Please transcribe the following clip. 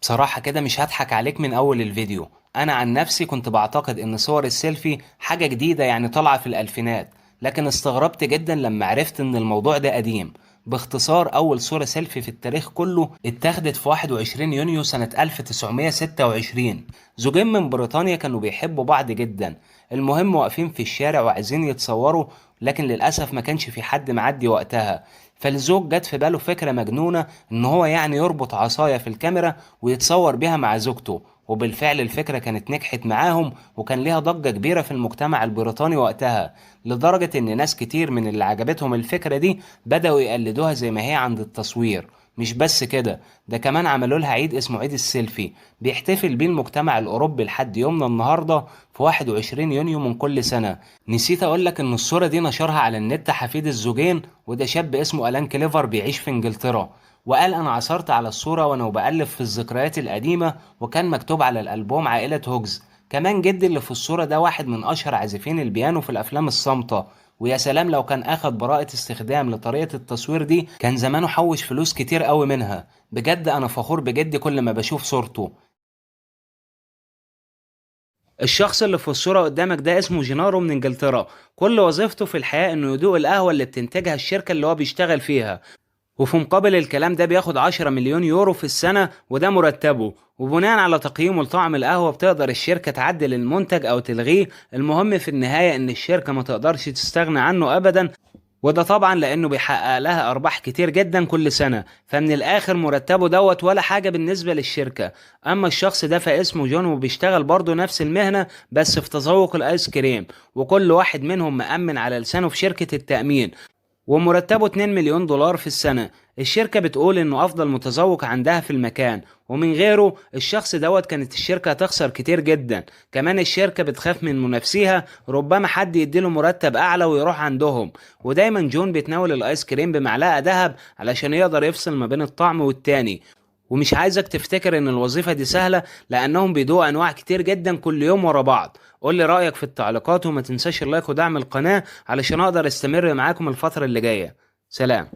بصراحة كده مش هضحك عليك من أول الفيديو. أنا عن نفسي كنت بعتقد إن صور السيلفي حاجة جديدة يعني طالعة في الألفينات، لكن استغربت جدا لما عرفت إن الموضوع ده قديم. باختصار، أول صورة سيلفي في التاريخ كله اتاخدت في 21 يونيو سنة 1926. زوجين من بريطانيا كانوا بيحبوا بعض جدا. المهم واقفين في الشارع وعايزين يتصوروا، لكن للأسف ما كانش في حد معدي وقتها. فالزوج جت في باله فكرة مجنونة إن هو يعني يربط عصاية في الكاميرا ويتصور بيها مع زوجته. وبالفعل الفكرة كانت نجحت معاهم، وكان ليها ضجة كبيرة في المجتمع البريطاني وقتها، لدرجة إن ناس كتير من اللي عجبتهم الفكرة دي بدأوا يقلدوها زي ما هي عند التصوير. مش بس كده، ده كمان عملوا لها عيد اسمه عيد السيلفي، بيحتفل بيه المجتمع الأوروبي لحد يومنا النهاردة في 21 يونيو من كل سنة. نسيت أقولك إن الصورة دي نشرها على النت حفيد الزوجين، وده شاب اسمه ألان كليفر بيعيش في إنجلترا. وقال: انا عثرت على الصورة وانا بقلب في الذكريات القديمة، وكان مكتوب على الالبوم عائلة هوجز. كمان جدي اللي في الصورة ده واحد من اشهر عازفين البيانو في الافلام الصامتة. ويا سلام لو كان اخد براءة استخدام لطريقة التصوير دي، كان زمانه حوش فلوس كتير قوي منها. بجد انا فخور بجدي كل ما بشوف صورته. الشخص اللي في الصورة قدامك ده اسمه جينارو من انجلترا. كل وظيفته في الحياة انه يدوق القهوة اللي بتنتجها الشركة اللي هو بيشتغل فيها، وفي مقابل الكلام ده بياخد 10 مليون يورو في السنة، وده مرتبه. وبناء على تقييمه لطعم القهوة بتقدر الشركة تعدل المنتج أو تلغيه. المهم في النهاية إن الشركة ما تقدرش تستغنى عنه أبدا، وده طبعا لأنه بيحقق لها أرباح كتير جدا كل سنة. فمن الآخر مرتبه دوت ولا حاجة بالنسبة للشركة. أما الشخص ده فاسمه جون، وبيشتغل برضه نفس المهنة بس في تذوق الآيس كريم، وكل واحد منهم مأمن على لسانه في شركة التأمين، ومرتبه 2 مليون دولار في السنة. الشركة بتقول انه افضل متذوق عندها في المكان، ومن غيره الشخص دوت كانت الشركة هتخسر كتير جدا. كمان الشركة بتخاف من منافسيها، ربما حد يديله مرتب اعلى ويروح عندهم. ودايما جون بيتناول الايس كريم بمعلقة ذهب علشان يقدر يفصل ما بين الطعم والتاني. ومش عايزك تفتكر ان الوظيفة دي سهلة، لانهم بيدوقوا انواع كتير جدا كل يوم ورا بعض. قول لي رأيك في التعليقات، وما تنساش اللايك ودعم القناة علشان اقدر استمر معاكم الفترة اللي جاية. سلام.